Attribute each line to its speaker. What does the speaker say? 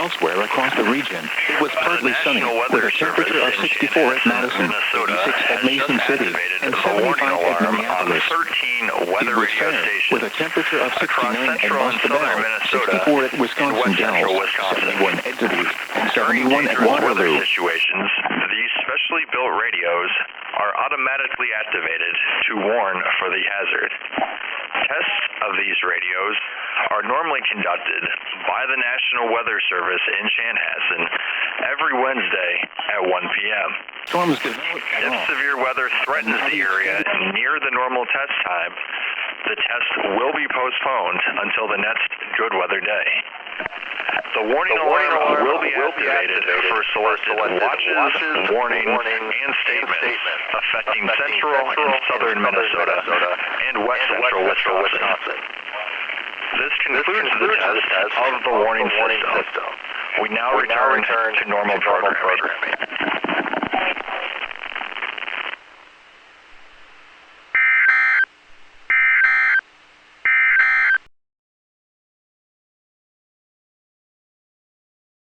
Speaker 1: Elsewhere across the region, it was partly sunny, with a temperature of 64 at Madison, 86 at Mason City, and 75 at Minneapolis. It was fair, with a temperature of 69 at Boston, 64 at Wisconsin Dells, 71 at Dubuque, and 71 at Waterloo.
Speaker 2: Situations, these specially built radios are automatically activated to warn for the hazard. Tests of these radios are normally conducted by the National Weather Service in Chanhassen every Wednesday at 1 p.m.
Speaker 1: Storms develop at
Speaker 2: If
Speaker 1: all.
Speaker 2: severe weather threatens the area near the normal test time, the test will be postponed until the next good weather day. The warning alarm will be activated for selected watches, warnings, and statements affecting central and southern Minnesota and west central Wisconsin. This concludes the test of the warning system. We now return to normal programming.